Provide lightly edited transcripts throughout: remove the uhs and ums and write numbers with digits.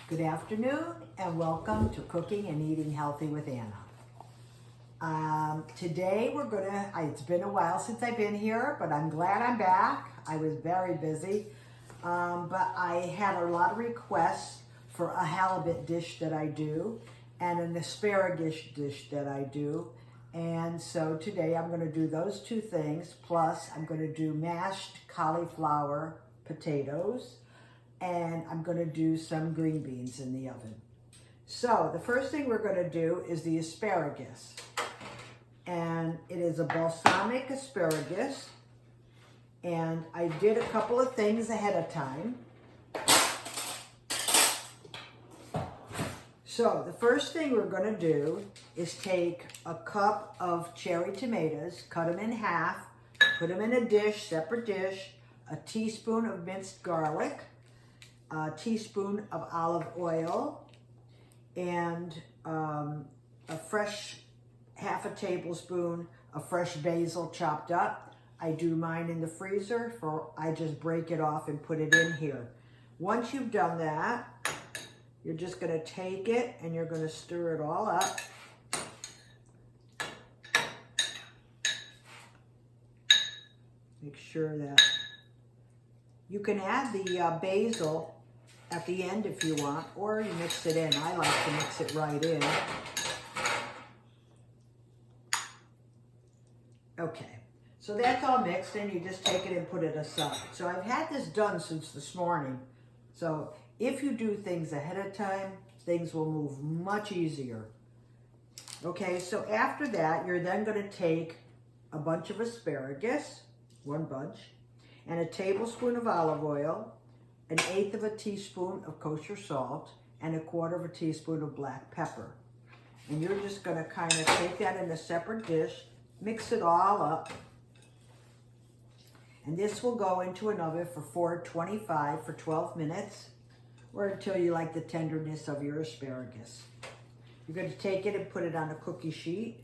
Good afternoon and welcome to Cooking and Eating Healthy with Anna. Today it's been a while since I've been here, but I'm glad I'm back. I was very busy, but I had a lot of requests for a halibut dish that I do and an asparagus dish that I do. And so today I'm going to do those two things, plus I'm going to do mashed cauliflower potatoes, and I'm going to do some green beans in the oven. So the first thing we're going to do is the asparagus. And it is a balsamic asparagus. And I did a couple of things ahead of time. So the first thing we're going to do is take a cup of cherry tomatoes, cut them in half, put them in a dish, separate dish, a teaspoon of minced garlic, a teaspoon of olive oil, and half a tablespoon of fresh basil chopped up. I do mine in the freezer, I just break it off and put it in here. Once you've done that, you're just going to take it and you're going to stir it all up. Make sure that you can add the basil at the end if you want, or you mix it in. I like to mix it right in. Okay, so that's all mixed, and you just take it and put it aside. So I've had this done since this morning. So if you do things ahead of time, things will move much easier. Okay, so after that, you're then going to take a bunch of asparagus, one bunch, and a tablespoon of olive oil, 1/8 of a teaspoon of kosher salt, and 1/4 of a teaspoon of black pepper. And you're just going to kind of take that in a separate dish, mix it all up, and this will go into an oven for 425 for 12 minutes, or until you like the tenderness of your asparagus. You're going to take it and put it on a cookie sheet,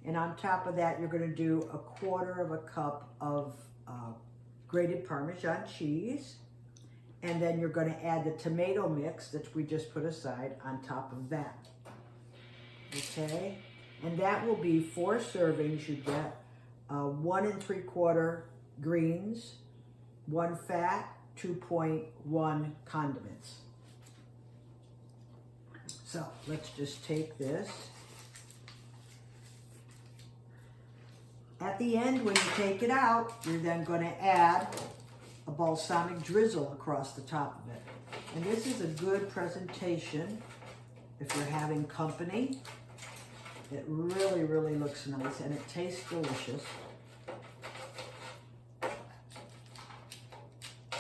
and on top of that, you're going to do 1/4 of a cup of grated Parmesan cheese, and then you're going to add the tomato mix that we just put aside on top of that. Okay, and that will be 4 servings. You get 1 3/4 greens, 1 fat, 2.1 condiments. So let's just take this. At the end, when you take it out, you're then going to add a balsamic drizzle across the top of it. And this is a good presentation if you're having company. It really, really looks nice, and it tastes delicious.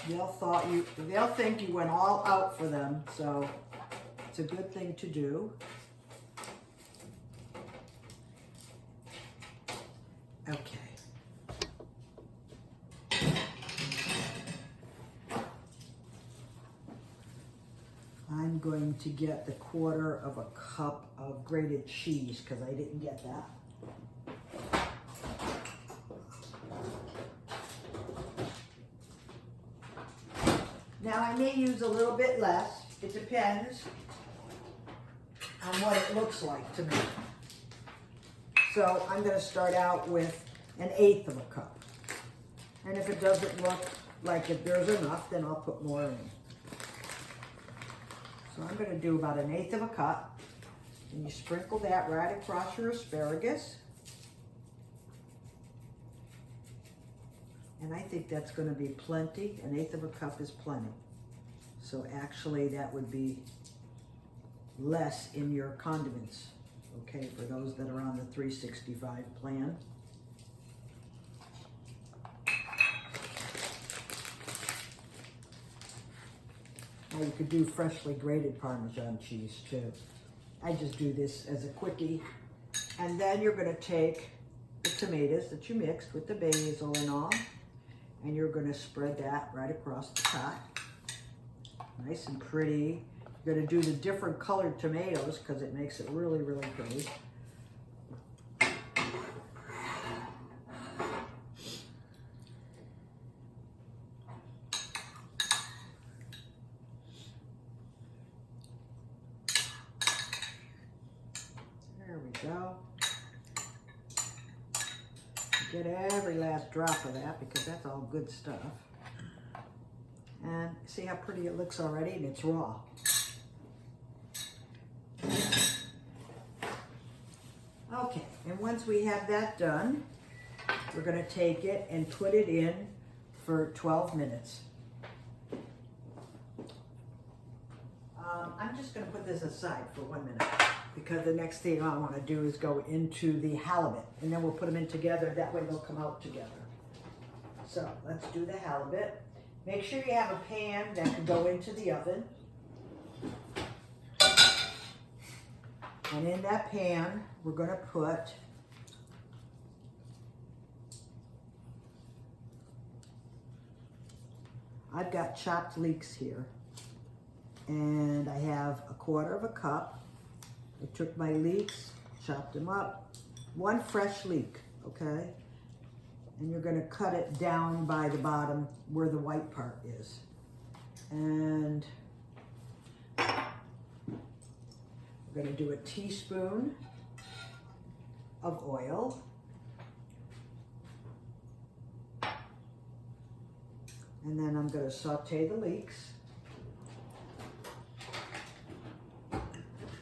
They'll think you went all out for them, so it's a good thing to do. Okay. I'm going to get the 1/4 of a cup of grated cheese because I didn't get that. Now I may use a little bit less. It depends on what it looks like to me. So I'm going to start out with 1/8 of a cup. And if it doesn't look like there's enough, then I'll put more in. So I'm going to do about 1/8 of a cup. And you sprinkle that right across your asparagus. And I think that's going to be plenty. 1/8 of a cup is plenty. So actually that would be less in your condiments. Okay, for those that are on the 365 plan. Now you could do freshly grated Parmesan cheese too. I just do this as a quickie. And then you're going to take the tomatoes that you mixed with the basil and all, and you're going to spread that right across the top. Nice and pretty. You're going to do the different colored tomatoes because it makes it really, really pretty. we go. Get every last drop of that because that's all good stuff. And see how pretty it looks already, and it's raw. Okay, and once we have that done, we're going to take it and put it in for 12 minutes. I'm just going to put this aside for 1 minute because the next thing I want to do is go into the halibut, and then we'll put them in together. That way they'll come out together. So let's do the halibut. Make sure you have a pan that can go into the oven. And in that pan, we're going to put I've got chopped leeks here. And I have 1/4 cup. I took my leeks, chopped them up. 1 fresh leek, okay? And you're going to cut it down by the bottom where the white part is. And we're going to do a teaspoon of oil. And then I'm going to saute the leeks.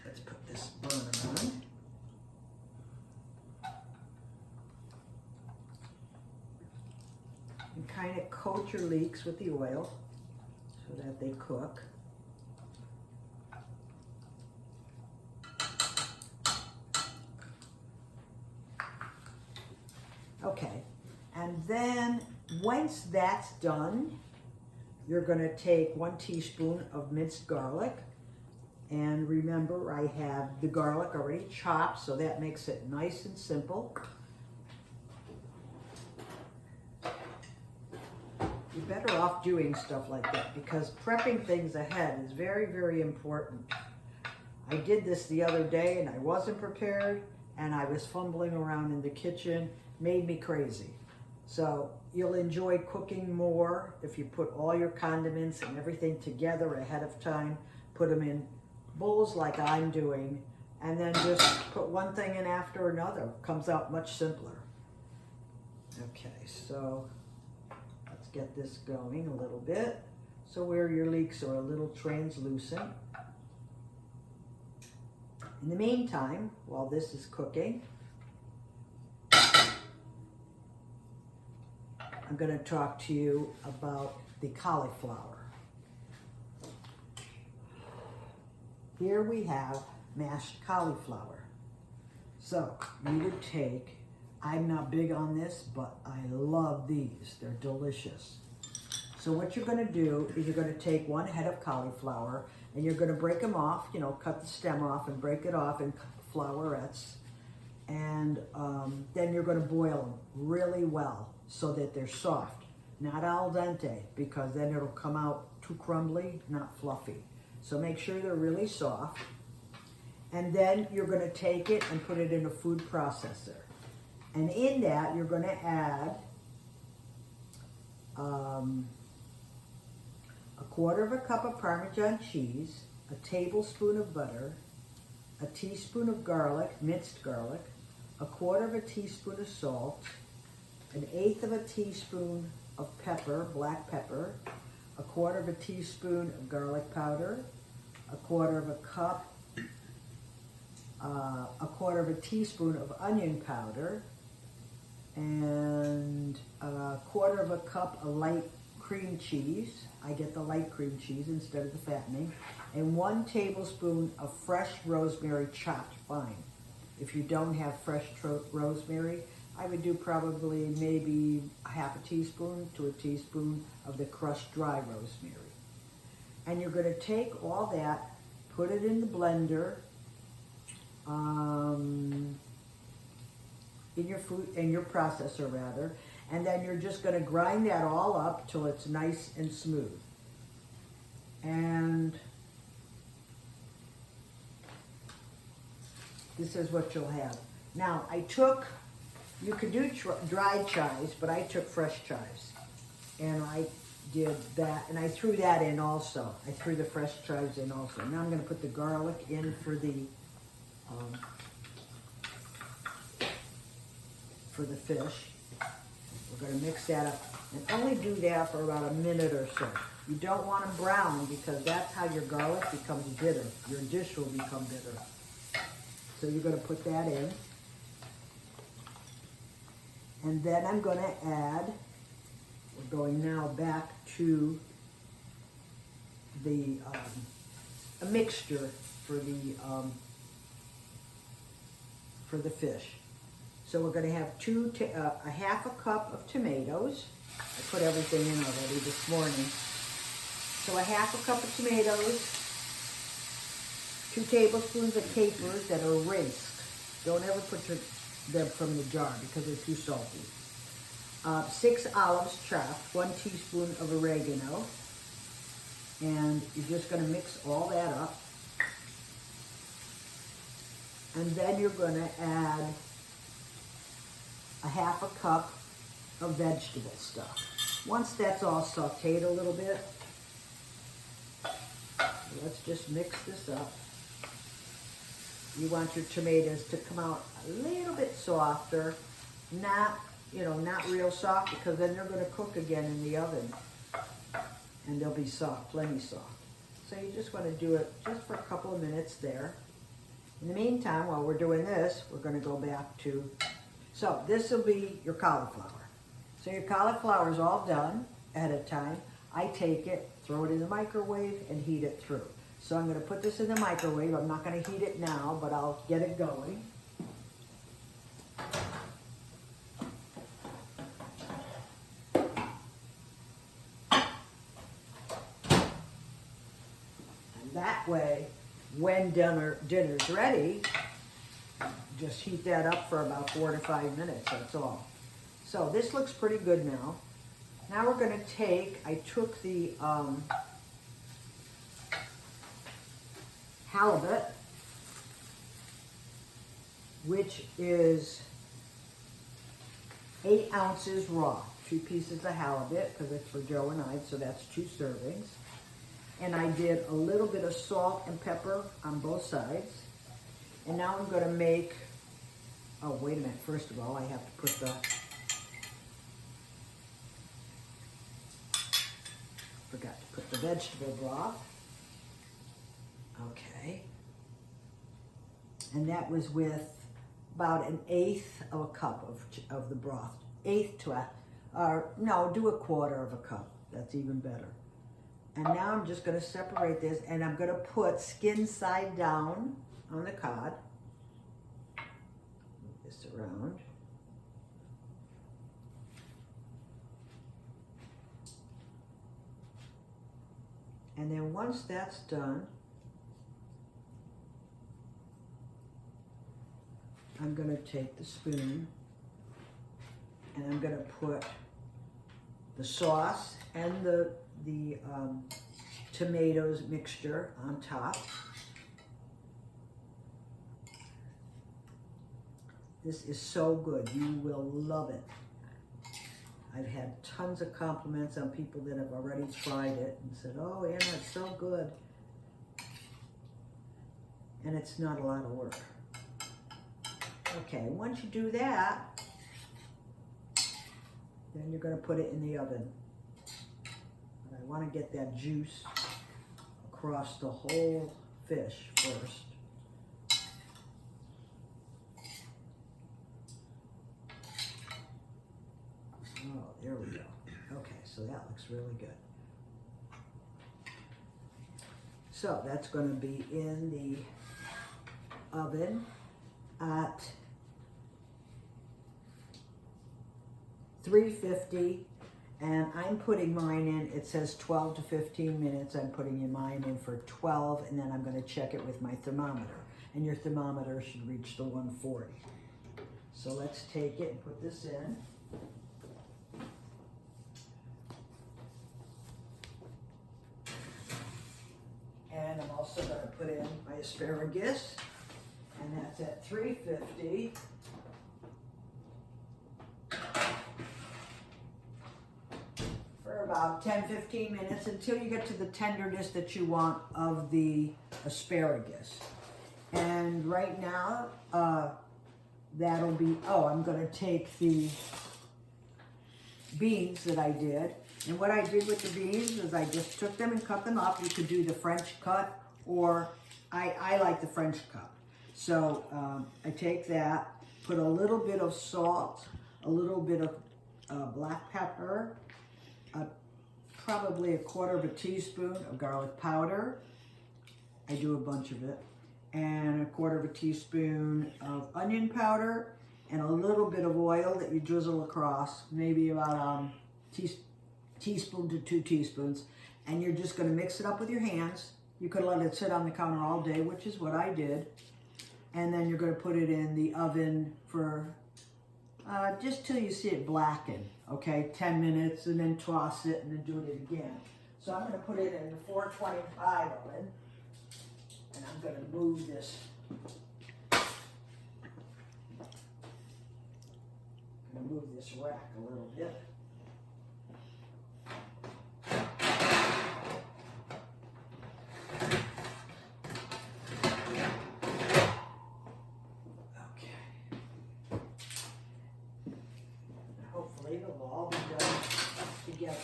Let's put this burner on. And kind of coat your leeks with the oil so that they cook. Okay, and then once that's done, you're going to take 1 teaspoon of minced garlic. And remember, I have the garlic already chopped, so that makes it nice and simple. You're better off doing stuff like that because prepping things ahead is very, very important. I did this the other day and I wasn't prepared and I was fumbling around in the kitchen, made me crazy. So you'll enjoy cooking more if you put all your condiments and everything together ahead of time, put them in bowls like I'm doing, and then just put one thing in after another. Comes out much simpler. Okay, so let's get this going a little bit. So where your leeks are a little translucent. In the meantime, while this is cooking, I'm going to talk to you about the cauliflower. Here we have mashed cauliflower. So you would take, I'm not big on this, but I love these. They're delicious. So what you're going to do is you're going to take 1 head of cauliflower and you're going to break them off, you know, cut the stem off and break it off in flowerets. And then you're going to boil them really well so that they're soft, not al dente, because then it'll come out too crumbly, not fluffy. So make sure they're really soft. And then you're going to take it and put it in a food processor. And in that, you're going to add 1/4 cup of Parmesan cheese, a tablespoon of butter, a teaspoon of garlic, minced garlic, 1/4 teaspoon of salt, 1/8 teaspoon of pepper, black pepper, 1/4 teaspoon of garlic powder, 1/4 cup, 1/4 teaspoon of onion powder, and 1/4 cup of light cream cheese. I get the light cream cheese instead of the fattening, and 1 tablespoon of fresh rosemary chopped fine. If you don't have fresh rosemary, I would do probably maybe 1/2 teaspoon to a teaspoon of the crushed dry rosemary. And you're going to take all that, put it in the blender, in your processor rather, and then you're just going to grind that all up till it's nice and smooth. And this is what you'll have. Now, you could do dried chives, but I took fresh chives. And I did that, and I threw that in also. I threw the fresh chives in also. Now I'm going to put the garlic in for the for the fish. We're going to mix that up and only do that for about a minute or so. You don't want them brown because that's how your garlic becomes bitter. Your dish will become bitter. So you're going to put that in. And then I'm going to add, we're going now back to the a mixture for the fish. So we're going to have a half a cup of tomatoes. I put everything in already this morning. So a half a cup of tomatoes, 2 tablespoons of capers that are rinsed. Don't ever put them from the jar because they're too salty. 6 olives chopped, 1 teaspoon of oregano, and you're just going to mix all that up. And then you're going to add a half a cup of vegetable stuff. Once that's all sauteed a little bit, let's just mix this up. You want your tomatoes to come out a little bit softer, not real soft, because then they're going to cook again in the oven and they'll be soft, plenty soft. So you just want to do it just for a couple of minutes there. In the meantime, while we're doing this, we're going to go back to, so this will be your cauliflower. So your cauliflower is all done ahead of time. I take it, throw it in the microwave, and heat it through. So I'm going to put this in the microwave. I'm not going to heat it now, but I'll get it going. And that way, when dinner's ready, just heat that up for about 4 to 5 minutes, that's all. So this looks pretty good now. Now we're going to I took the halibut, which is 8 ounces raw, 2 pieces of halibut, because it's for Joe and I, so that's 2 servings. And I did a little bit of salt and pepper on both sides. And now I'm going to make, oh, wait a minute. First of all, I have to put forgot to put the vegetable broth. Okay. And that was with about 1/8 of a cup of the broth. 1/8 to no, do 1/4 of a cup. That's even better. And now I'm just going to separate this, and I'm going to put skin side down on the cod. Move this around. And then once that's done, I'm going to take the spoon and I'm going to put the sauce and the tomatoes mixture on top. This is so good. You will love it. I've had tons of compliments on people that have already tried it and said, oh, Anna, it's so good. And it's not a lot of work. Okay, once you do that, then you're going to put it in the oven. But I want to get that juice across the whole fish first. Oh, there we go. Okay, so that looks really good. So that's going to be in the oven at 350, and I'm putting mine in, it says 12 to 15 minutes. I'm putting mine in for 12, and then I'm going to check it with my thermometer. And your thermometer should reach the 140. So let's take it and put this in. And I'm also going to put in my asparagus, and that's at 350. For about 10-15 minutes until you get to the tenderness that you want of the asparagus. And right now, that'll be, oh, I'm gonna take the beans that I did. And what I did with the beans is I just took them and cut them up. You could do the French cut, or I like the French cut. So I take that, put a little bit of salt, a little bit of black pepper, probably a quarter of a teaspoon of garlic powder. I do a bunch of it. And a quarter of a teaspoon of onion powder, and a little bit of oil that you drizzle across, maybe about teaspoon to 2 teaspoons. And you're just gonna mix it up with your hands. You could let it sit on the counter all day, which is what I did. And then you're gonna put it in the oven for just till you see it blacken, okay? 10 minutes, and then toss it, and then do it again. So I'm gonna put it in the 425 oven, and I'm gonna move this. I'm gonna move this rack a little bit. Hopefully it'll all be done together.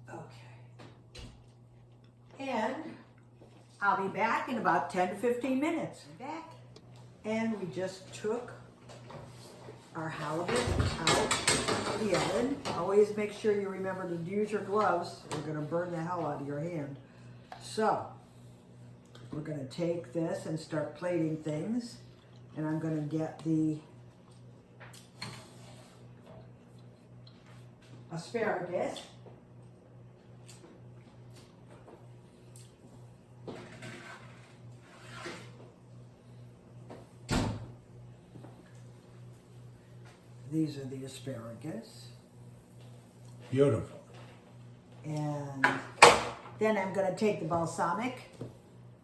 Okay. And I'll be back in about 10 to 15 minutes. I'm back. And we just took our halibut out of the oven. Always make sure you remember to use your gloves. You're going to burn the hell out of your hand. So, we're going to take this and start plating things. And I'm going to get the asparagus. These are the asparagus. Beautiful. And then I'm going to take the balsamic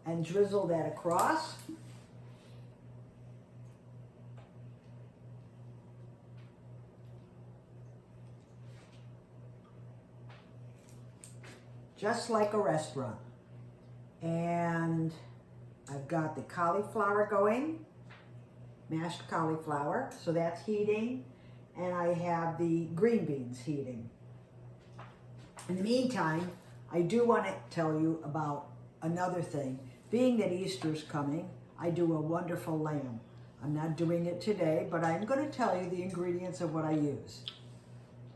and drizzle that across. Just like a restaurant. And I've got the cauliflower going, mashed cauliflower, so that's heating. And I have the green beans heating. In the meantime, I do want to tell you about another thing. Being that Easter's coming, I do a wonderful lamb. I'm not doing it today, but I'm going to tell you the ingredients of what I use.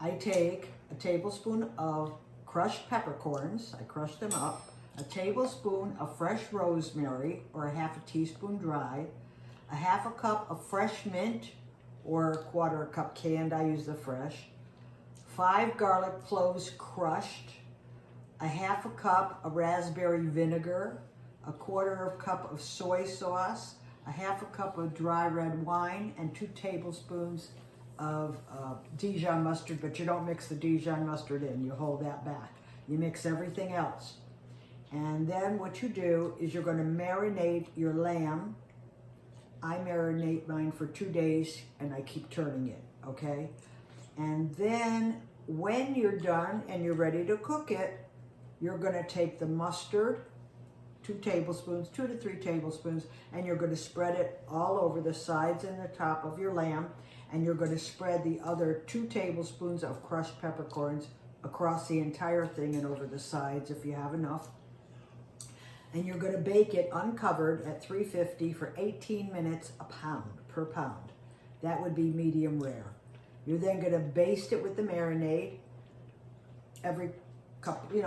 I take a tablespoon of crushed peppercorns, I crush them up, a tablespoon of fresh rosemary, or a half a teaspoon dry, a half a cup of fresh mint, or a quarter a cup canned, I use the fresh, 5 garlic cloves crushed, a half a cup of raspberry vinegar, a quarter of a cup of soy sauce, a half a cup of dry red wine, and 2 tablespoons of Dijon mustard, but you don't mix the Dijon mustard in, you hold that back. You mix everything else. And then what you do is you're going to marinate your lamb. I marinate mine for 2 days and I keep turning it, okay? And then when you're done and you're ready to cook it, you're going to take the mustard, 2 tablespoons, 2 to 3 tablespoons, and you're going to spread it all over the sides and the top of your lamb. And you're going to spread the other 2 tablespoons of crushed peppercorns across the entire thing and over the sides if you have enough. And you're going to bake it uncovered at 350 for 18 minutes per pound. That would be medium rare. You're then going to baste it with the marinade every couple,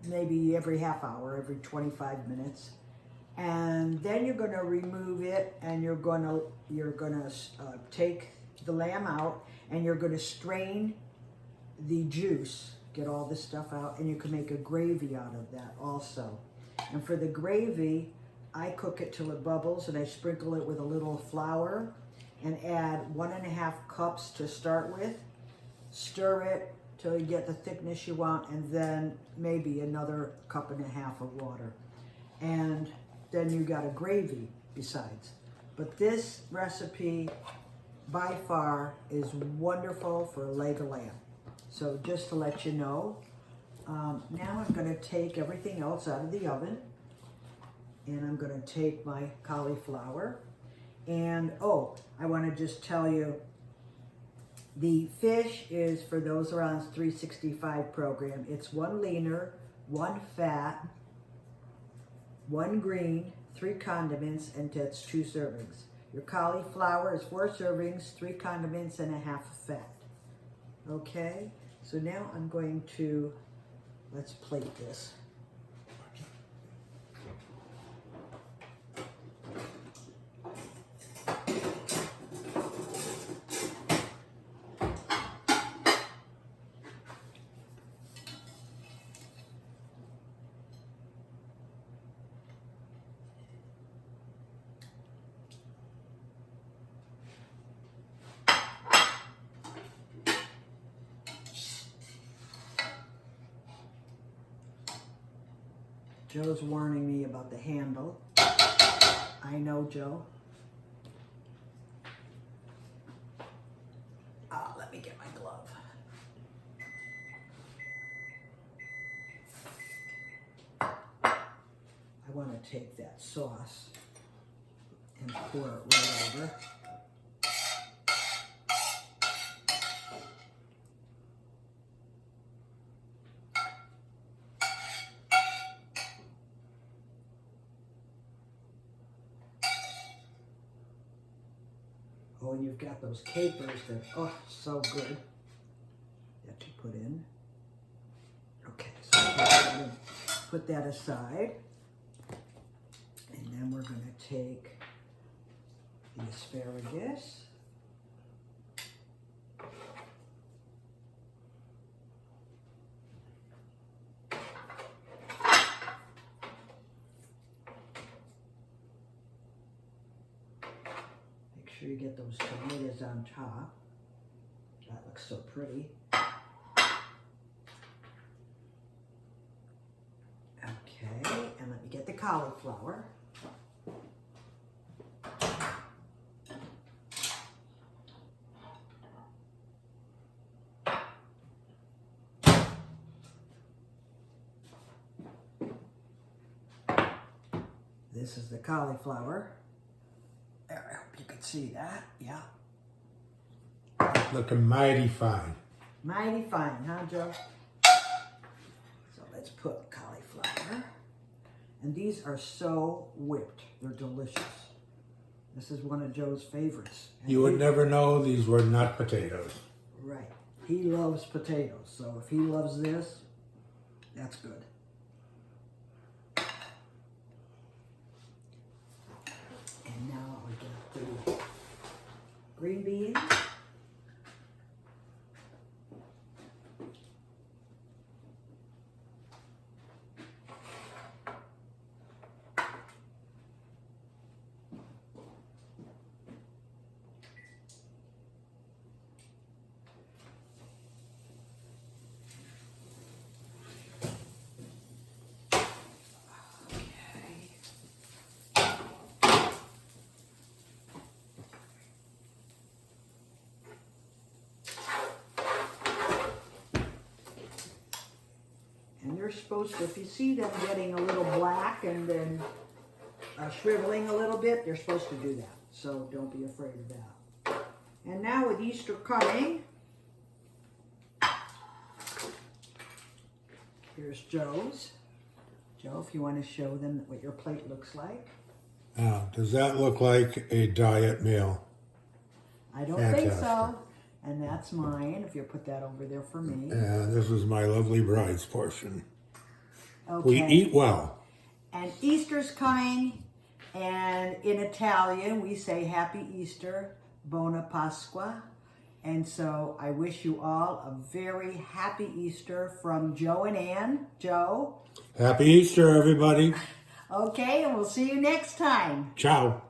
maybe every half hour, every 25 minutes. And then you're going to remove it, and you're going to take the lamb out, and you're going to strain the juice, get all this stuff out, and you can make a gravy out of that also. And for the gravy, I cook it till it bubbles, and I sprinkle it with a little flour and add 1.5 cups to start with. Stir it till you get the thickness you want, and then maybe another 1.5 cups of water. And then you got a gravy besides. But this recipe by far is wonderful for a leg of lamb. So just to let you know, Now I'm going to take everything else out of the oven. And I'm going to take my cauliflower. And, oh, I want to just tell you, the fish is, for those who are on the 365 program, it's 1 leaner, 1 fat, 1 green, 3 condiments, and that's 2 servings. Your cauliflower is 4 servings, 3 condiments, and a half of fat. Okay, so now I'm going to, let's plate this. Joe's warning me about the handle. I know, Joe. Let me get my glove. I want to take that sauce and pour it right over. Oh, and you've got those capers that, oh, so good, that you put in. Okay, so I'm going to put that aside. And then we're going to take the asparagus. Make sure you get those tomatoes on top. That looks so pretty. Okay, and let me get the cauliflower. This is the cauliflower. There, I hope you can see that. Yeah. Looking mighty fine. Mighty fine, huh, Joe? So let's put cauliflower. And these are so whipped. They're delicious. This is one of Joe's favorites. And You would never know these were not potatoes. Right. He loves potatoes. So if he loves this, that's good. And now we get the green beans. And you're supposed to, if you see them getting a little black and then shriveling a little bit, you're supposed to do that. So don't be afraid of that. And now with Easter coming, here's Joe's. Joe, if you want to show them what your plate looks like. Now, does that look like a diet meal? I don't think so. And that's mine, if you put that over there for me. And this is my lovely bride's portion. Okay. We eat well. And Easter's coming, and in Italian we say Happy Easter, Buona Pasqua. And so I wish you all a very happy Easter from Joe and Ann. Joe? Happy Easter, everybody. Okay, and we'll see you next time. Ciao.